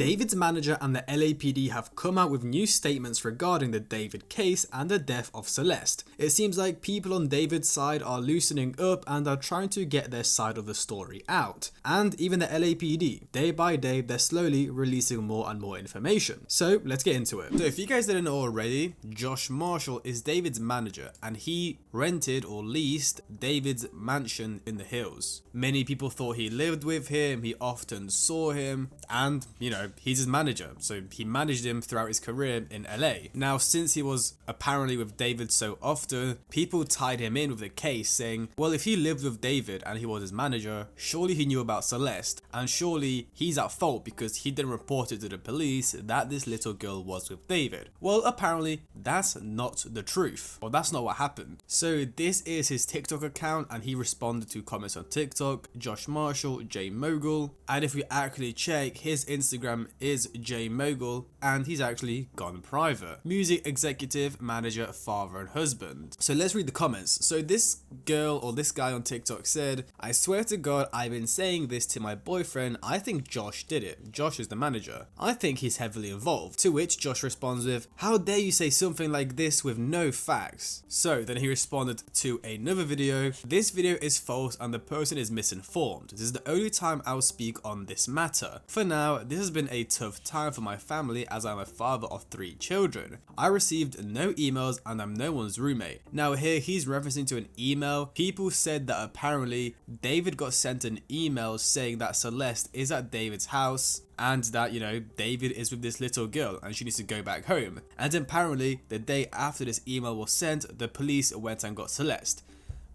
David's manager and the LAPD have come out with new statements regarding the David case and the death of Celeste. It seems like people on David's side are loosening up and are trying to get their side of the story out. And even the LAPD, day by day, they're slowly releasing more and more information. So let's get into it. So if you guys didn't know already, Josh Marshall is David's manager and he rented or leased David's mansion in the hills. Many people thought he lived with him, he often saw him, and he's his manager, so he managed him throughout his career in LA. Now, since he was apparently with David so often, people tied him in with the case, saying, well, if he lived with David and he was his manager, surely he knew about Celeste, and surely he's at fault because he didn't report it to the police that this little girl was with David. Well, apparently that's not the truth, or that's not what happened. So this is his TikTok account, and he responded to comments on TikTok, Josh Marshall, J Mogul, and if we actually check, his Instagram is J Mogul, and he's actually gone private. Music executive, manager, father and husband. So let's read the comments. So this girl or this guy on TikTok said, I swear to God, I've been saying this to my boyfriend. I think Josh did it. Josh is the manager. I think he's heavily involved. To which Josh responds with, how dare you say something like this with no facts? So then he responded to another video. This video is false and the person is misinformed. This is the only time I'll speak on this matter. For now, this has been a tough time for my family as I'm a father of 3 children. I received no emails and I'm no one's roommate. Now here he's referencing to an email. People said that apparently David got sent an email saying that Celeste is at David's house and that, David is with this little girl and she needs to go back home. And apparently the day after this email was sent, the police went and got Celeste.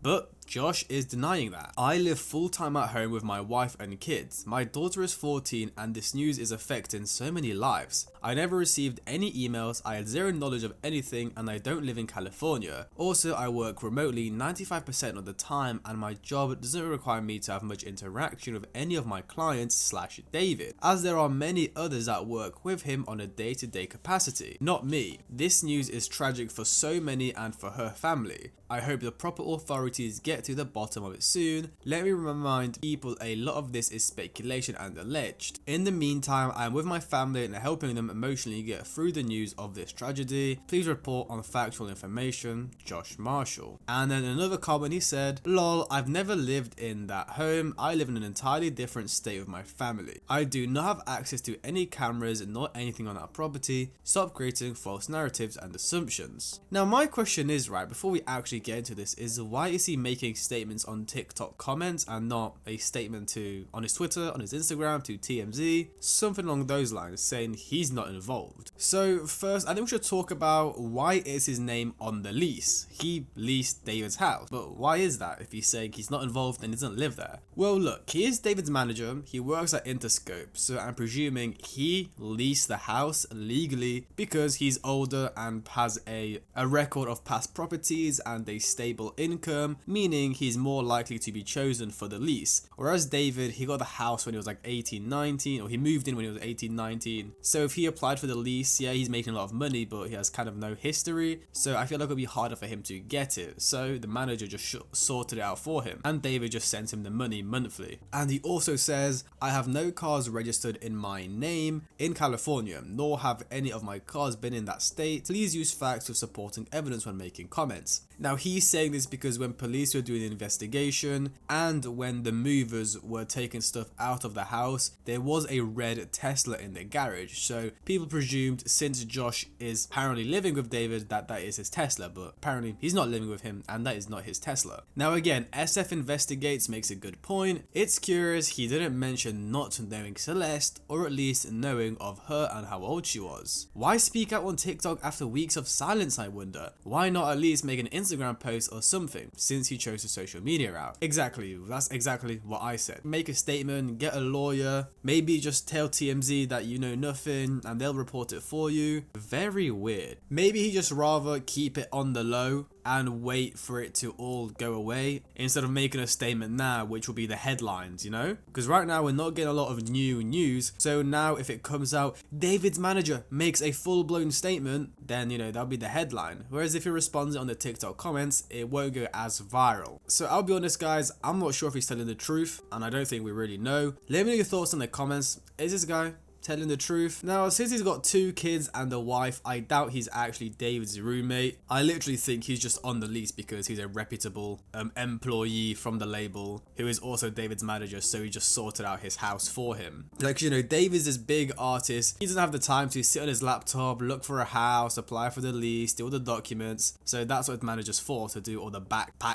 But Josh is denying that. I live full-time at home with my wife and kids. My daughter is 14 and this news is affecting so many lives. I never received any emails, I had zero knowledge of anything, and I don't live in California. Also, I work remotely 95% of the time and my job doesn't require me to have much interaction with any of my clients / David, as there are many others that work with him on a day-to-day capacity. Not me. This news is tragic for so many and for her family. I hope the proper authorities get to the bottom of it soon. Let me remind people a lot of this is speculation and alleged. In the meantime, I am with my family and helping them emotionally get through the news of this tragedy. Please report on factual information, Josh Marshall. And then another comment, he said, lol, I've never lived in that home. I live in an entirely different state with my family. I do not have access to any cameras nor anything on that property. Stop creating false narratives and assumptions. Now my question is, right, before we actually get into this, is why is he making statements on TikTok comments and not a statement on his Twitter, on his Instagram, to TMZ, something along those lines, saying he's not involved? So first, I think we should talk about why is his name on the lease. He leased David's house, but why is that if he's saying he's not involved and doesn't live there? Well, look, he is David's manager, he works at Interscope, so I'm presuming he leased the house legally because he's older and has a record of past properties and a stable income, meaning he's more likely to be chosen for the lease. Whereas David, he got the house when he was like 18, 19, or he moved in when he was 18, 19. So if he applied for the lease, yeah, he's making a lot of money, but he has kind of no history. So I feel like it'll be harder for him to get it. So the manager just sorted it out for him, and David just sent him the money monthly. And he also says, I have no cars registered in my name in California, nor have any of my cars been in that state. Please use facts with supporting evidence when making comments. Now he's saying this because when police were doing the investigation and when the movers were taking stuff out of the house, there was a red Tesla in the garage. So people presumed, since Josh is apparently living with David, that is his Tesla, but apparently he's not living with him and that is not his Tesla. Now again, SF Investigates makes a good point. It's curious he didn't mention not knowing Celeste, or at least knowing of her and how old she was. Why speak out on TikTok after weeks of silence, I wonder? Why not at least make an Instagram post or something, since he chose the social media route? Exactly, that's exactly what I said. Make a statement, get a lawyer, maybe just tell TMZ that you know nothing and they'll report it for you. Very weird. Maybe he just rather keep it on the low and wait for it to all go away instead of making a statement now, which will be the headlines, because right now we're not getting a lot of new news. So now if it comes out David's manager makes a full-blown statement, then that'll be the headline. Whereas if you respond on the TikTok comments, it won't go as viral. So I'll be honest guys, I'm not sure if he's telling the truth and I don't think we really know. Let me know your thoughts in the comments. Is this guy telling the truth. Now, since he's got 2 kids and a wife, I doubt he's actually David's roommate. I literally think he's just on the lease because he's a reputable employee from the label who is also David's manager, so he just sorted out his house for him. Like, you know, David's this big artist. He doesn't have the time to sit on his laptop, look for a house, apply for the lease, do all the documents. So that's what his manager's for, to do all the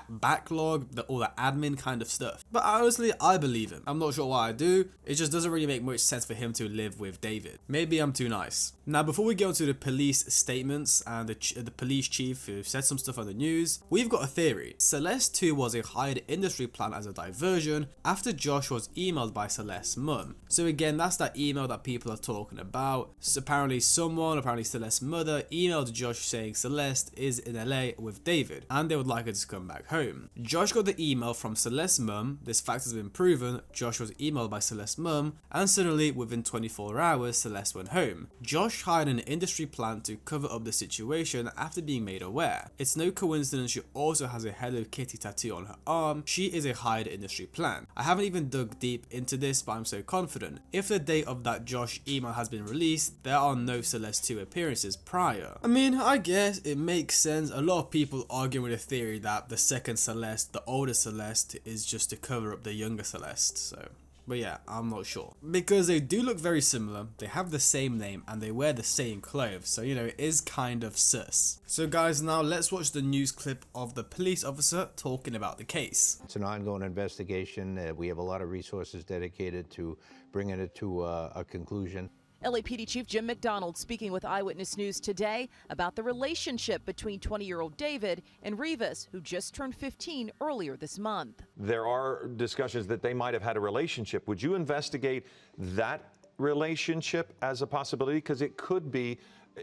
backlog, all the admin kind of stuff. But honestly, I believe him. I'm not sure why I do. It just doesn't really make much sense for him to live with David. Maybe I'm too nice. Now, before we go into the police statements and the police chief who said some stuff on the news, we've got a theory. Celeste 2 was a hired industry plan as a diversion after Josh was emailed by Celeste's mum. So again, that's that email that people are talking about. So apparently Celeste's mother emailed Josh saying Celeste is in LA with David and they would like her to come back home. Josh got the email from Celeste's mum. This fact has been proven. Josh was emailed by Celeste's mum, and suddenly within 24 hours Celeste went home. Josh hired an industry plan to cover up the situation after being made aware. It's no coincidence she also has a Hello Kitty tattoo on her arm. She is a hired industry plan. I haven't even dug deep into this, but I'm so confident. If the date of that Josh email has been released, there are no Celeste 2 appearances prior. I mean, I guess it makes sense. A lot of people argue with the theory that the second Celeste, the older Celeste, is just to cover up the younger Celeste, so... But yeah, I'm not sure. Because they do look very similar, they have the same name, and they wear the same clothes, so you know, it is kind of sus. So guys, now let's watch the news clip of the police officer talking about the case. It's an ongoing investigation. We have a lot of resources dedicated to bringing it to a conclusion. LAPD Chief Jim McDonald speaking with Eyewitness News today about the relationship between 20-year-old David and Rivas, who just turned 15 earlier this month. There are discussions that they might have had a relationship. Would you investigate that relationship as a possibility? Because it could be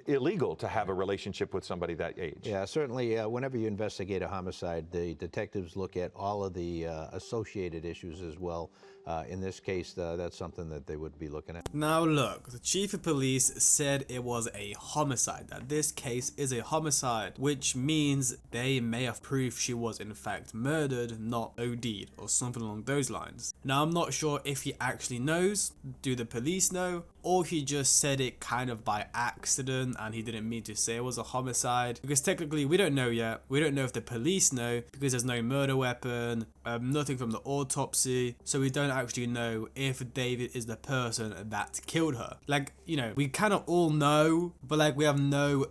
illegal to have a relationship with somebody that age. Yeah, certainly whenever you investigate a homicide, the detectives look at all of the associated issues as well. In this case, that's something that they would be looking at. Now look, the chief of police said it was a homicide, that this case is a homicide, which means they may have proof she was in fact murdered, not OD'd, or something along those lines. Now I'm not sure if he actually knows, do the police know, or he just said it kind of by accident and he didn't mean to say it was a homicide, because technically we don't know yet. We don't know if the police know, because there's no murder weapon, nothing from the autopsy, so we don't actually know if David is the person that killed her. Like, you know, we kind of all know, but like we have no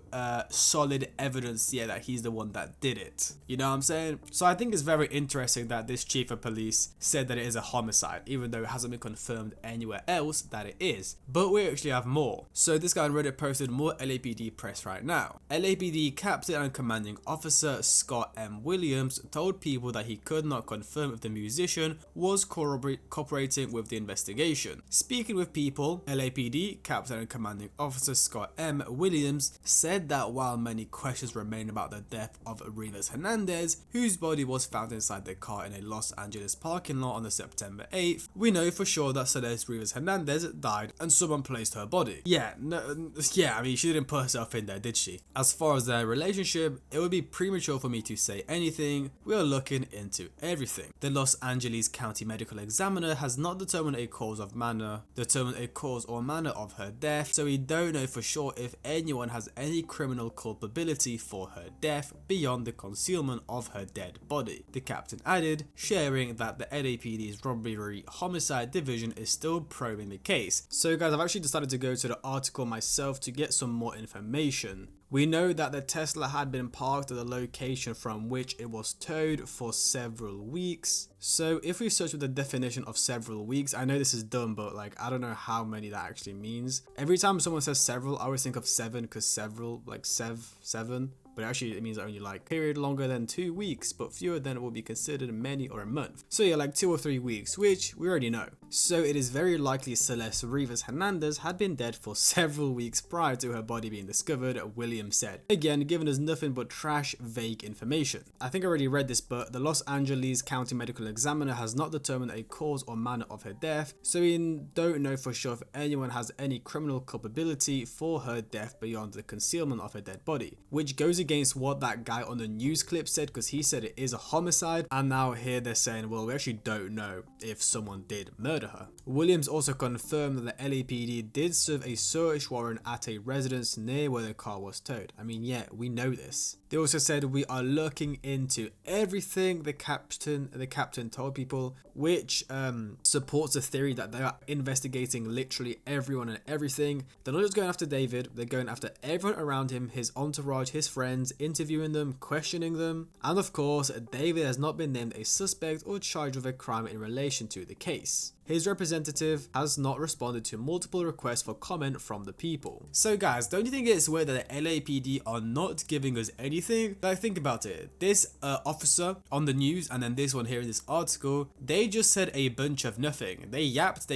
solid evidence yet that he's the one that did it. You know what I'm saying? So I think it's very interesting that this chief of police said that it is a homicide, even though it hasn't been confirmed anywhere else that it is. But we actually have more. So this guy on Reddit posted more LAPD press right now. LAPD Captain and Commanding Officer Scott M. Williams told people that he could not confirm if the musician was cooperating with the investigation. Speaking with people, LAPD Captain and Commanding Officer Scott M. Williams said that while many questions remain about the death of Rivas Hernandez, whose body was found inside the car in a Los Angeles parking lot on the September 8th, we know for sure that Celeste Rivas Hernandez died and someone placed her body. I mean, she didn't put herself in there, did she? As far as their relationship, it would be premature for me to say anything. We are looking into everything. The Los Angeles County Medical Examiner has not determined a cause or manner of her death, so we don't know for sure if anyone has any criminal culpability for her death beyond the concealment of her dead body. The captain added, sharing that the LAPD's robbery homicide division is still probing the case. So guys, I've actually decided to go to the article myself to get some more information. We know that the Tesla had been parked at the location from which it was towed for several weeks. So if we search with the definition of several weeks, I know this is dumb, but like I don't know how many that actually means. Every time someone says several, I always think of seven, because several, like seven. But actually it means only like period longer than 2 weeks, but fewer than it will be considered many or a month. So yeah, like 2 or 3 weeks, which we already know. So it is very likely Celeste Rivas Hernandez had been dead for several weeks prior to her body being discovered, Williams said. Again, giving us nothing but trash, vague information. I think I already read this, but the Los Angeles County Medical Examiner has not determined a cause or manner of her death, so we don't know for sure if anyone has any criminal culpability for her death beyond the concealment of her dead body, which goes against what that guy on the news clip said, because he said it is a homicide, and now here they're saying, well, we actually don't know if someone did murder her. Williams also confirmed that the LAPD did serve a search warrant at a residence near where the car was towed. I mean, yeah, we know this. They also said, we are looking into everything, the captain told people, which supports the theory that they are investigating literally everyone and everything. They're not just going after David, they're going after everyone around him, his entourage, his friends, interviewing them, questioning them. And of course, David has not been named a suspect or charged with a crime in relation to the case. His representative has not responded to multiple requests for comment from the people. So guys, don't you think it's weird that the LAPD are not giving us anything? Like, think about it. This officer on the news and then this one here in this article, they just said a bunch of nothing. They yapped,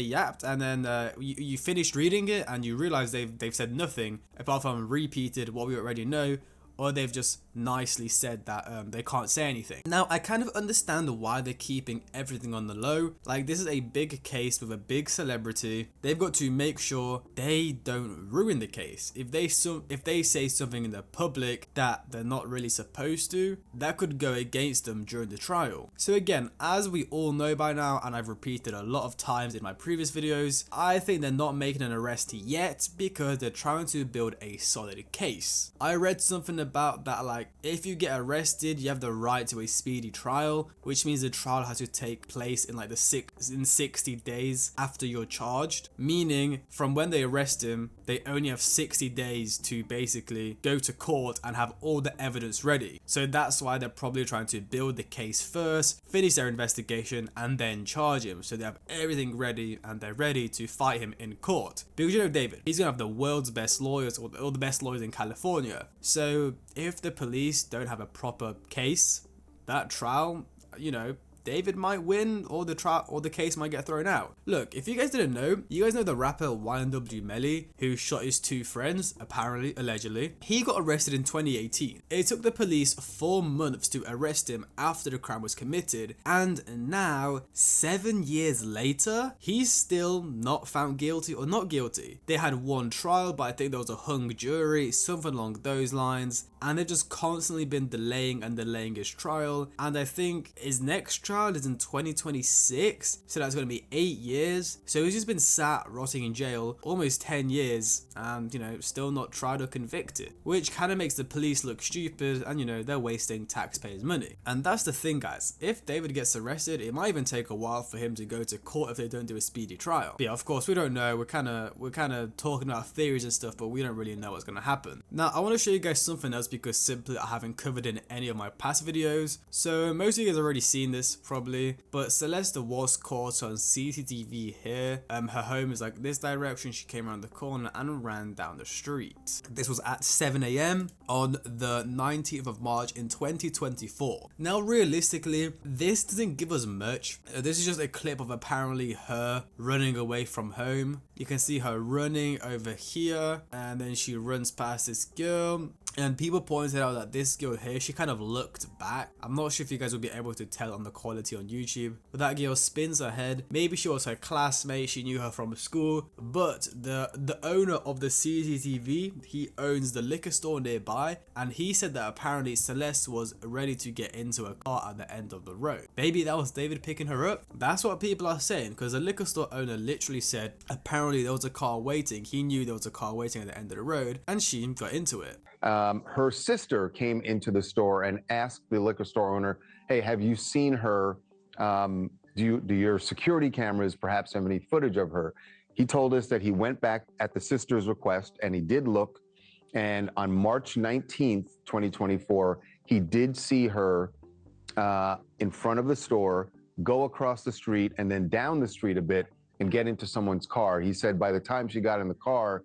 and then you finished reading it and you realize they've said nothing apart from repeated what we already know, or they've just nicely said that they can't say anything. Now, I kind of understand why they're keeping everything on the low. Like, this is a big case with a big celebrity. They've got to make sure they don't ruin the case. If they say something in the public that they're not really supposed to, that could go against them during the trial. So again, as we all know by now, and I've repeated a lot of times in my previous videos, I think they're not making an arrest yet because they're trying to build a solid case. I read something about that, like, if you get arrested, you have the right to a speedy trial, which means the trial has to take place in like in 60 days after you're charged, meaning from when they arrest him, they only have 60 days to basically go to court and have all the evidence ready. So that's why they're probably trying to build the case first, finish their investigation, and then charge him, so they have everything ready and they're ready to fight him in court. Because you know David, he's gonna have the world's best lawyers, or the best lawyers in California. So if the police don't have a proper case, that trial, you know, David might win, or the trial or the case might get thrown out. Look, if you guys didn't know, you guys know the rapper YNW Melly, who shot his two friends, apparently, allegedly. He got arrested in 2018. It took the police 4 months to arrest him after the crime was committed, and now, 7 years later, he's still not found guilty or not guilty. They had one trial, but I think there was a hung jury, something along those lines, and they've just constantly been delaying his trial, and I think his next trial is in 2026, so that's going to be 8 years. So he's just been sat rotting in jail almost 10 years and, you know, still not tried or convicted, which kind of makes the police look stupid, and, you know, they're wasting taxpayers' money. And that's the thing, guys. If David gets arrested, it might even take a while for him to go to court if they don't do a speedy trial. But yeah, of course, we don't know. We're kind of talking about theories and stuff, but we don't really know what's going to happen. Now, I want to show you guys something else, because simply I haven't covered in any of my past videos. So most of you guys have already seen this probably, but Celeste was caught on CCTV here. Her home is like this direction. She came around the corner and ran down the street. This was at 7 AM on the 19th of March in 2024. Now, realistically, this doesn't give us much. This is just a clip of apparently her running away from home. You can see her running over here, and then she runs past this girl. And people pointed out that this girl here, she kind of looked back. I'm not sure if you guys will be able to tell on the quality on YouTube, but that girl spins her head. Maybe she was her classmate, she knew her from school, but the owner of the CCTV, he owns the liquor store nearby, and he said that apparently Celeste was ready to get into a car at the end of the road. Maybe that was David picking her up. That's what people are saying, because the liquor store owner literally said apparently there was a car waiting. He knew there was a car waiting at the end of the road, and she got into it. Her sister came into the store and asked the liquor store owner, hey, have you seen her? Do your security cameras perhaps have any footage of her? He told us that he went back at the sister's request and he did look. And on March 19th, 2024, he did see her in front of the store, go across the street and then down the street a bit and get into someone's car. He said by the time she got in the car,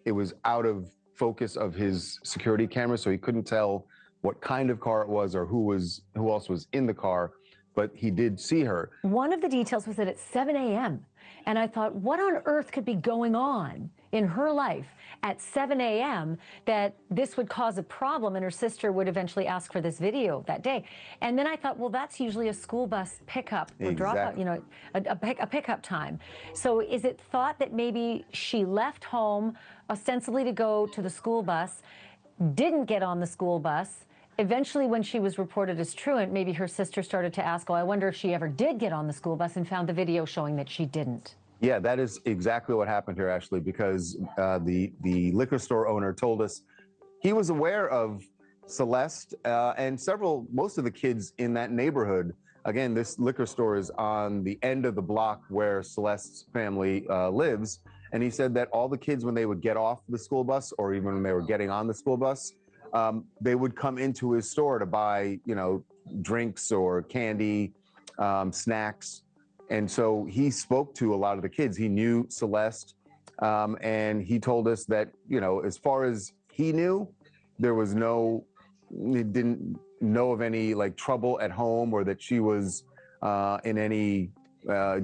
it was out of focus of his security camera, so he couldn't tell what kind of car it was or who else was in the car, but he did see her. One of the details was that it's 7 a.m. and I thought, what on earth could be going on in her life at 7 a.m. that this would cause a problem, and her sister would eventually ask for this video that day. And then I thought, well, that's usually a school bus pickup or dropout, you know, a pickup time. So is it thought that maybe she left home ostensibly to go to the school bus, didn't get on the school bus. Eventually, when she was reported as truant, maybe her sister started to ask, oh, I wonder if she ever did get on the school bus, and found the video showing that she didn't. Yeah, that is exactly what happened here, Ashley, because the liquor store owner told us he was aware of Celeste and most of the kids in that neighborhood. Again, this liquor store is on the end of the block where Celeste's family lives. And he said that all the kids, when they would get off the school bus, or even when they were getting on the school bus, they would come into his store to buy, drinks or candy, snacks. And so he spoke to a lot of the kids. He knew Celeste, and he told us that, as far as he knew, he didn't know of any trouble at home, or that she was in any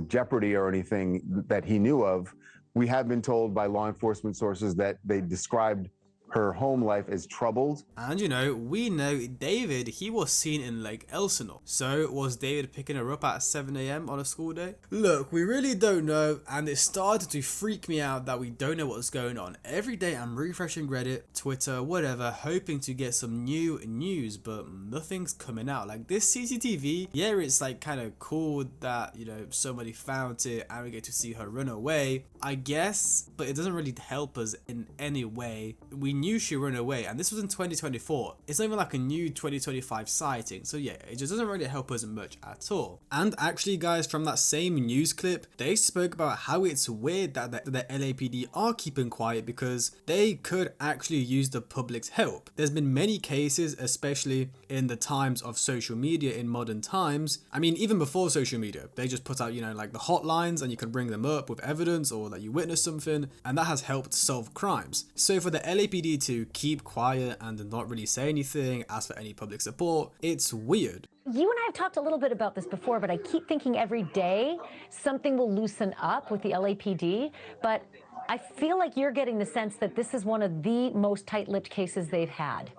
jeopardy or anything that he knew of. We have been told by law enforcement sources that they described her home life as troubled. And we know David, he was seen in Lake Elsinore. So was David picking her up at 7 a.m. on a school day? Look, we really don't know, and it started to freak me out that we don't know what's going on. Every day I'm refreshing Reddit, Twitter, whatever, hoping to get some new news, but nothing's coming out. Like this CCTV, yeah, it's kind of cool that, somebody found it and we get to see her run away, I guess, but it doesn't really help us in any way. We knew she ran away, and this was in 2024. It's not even like a new 2025 sighting, so yeah, it just doesn't really help us much at all. And actually, guys, from that same news clip, they spoke about how it's weird that the LAPD are keeping quiet because they could actually use the public's help. There's been many cases, especially in the times of social media in modern times. I mean, even before social media, they just put out, like the hotlines, and you can bring them up with evidence or that you witnessed something, and that has helped solve crimes. So for the LAPD to keep quiet and not really say anything, ask for any public support, it's weird. You and I have talked a little bit about this before, but I keep thinking every day something will loosen up with the LAPD, but I feel like you're getting the sense that this is one of the most tight-lipped cases they've had.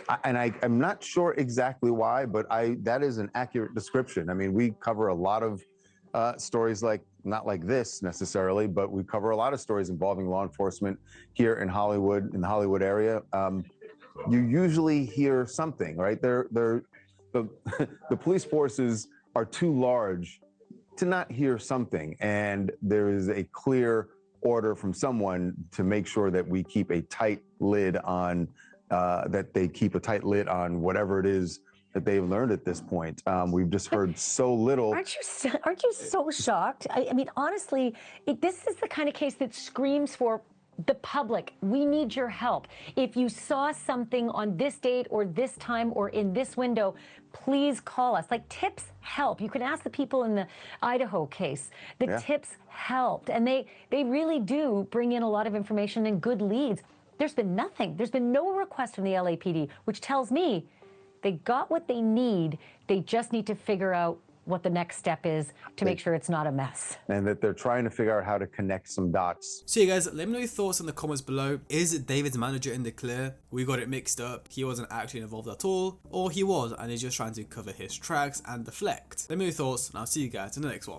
I'm not sure exactly why, but that is an accurate description. I mean, we cover a lot of stories not like this necessarily, but we cover a lot of stories involving law enforcement here in Hollywood, in the Hollywood area. You usually hear something, right? The police forces are too large to not hear something, and there is a clear order from someone to make sure that we keep a tight lid on they keep a tight lid on whatever it is that they've learned at this point. We've just heard so little. Aren't you so shocked? I mean, honestly, this is the kind of case that screams for the public. We need your help. If you saw something on this date or this time or in this window, please call us. Tips help. You can ask the people in the Idaho case. The tips helped, and they really do bring in a lot of information and good leads. There's been nothing. There's been no request from the LAPD, which tells me they got what they need. They just need to figure out what the next step is to make sure it's not a mess. And that they're trying to figure out how to connect some dots. So you guys, let me know your thoughts in the comments below. Is David's manager in the clear? We got it mixed up. He wasn't actually involved at all, or he was and he's just trying to cover his tracks and deflect. Let me know your thoughts, and I'll see you guys in the next one.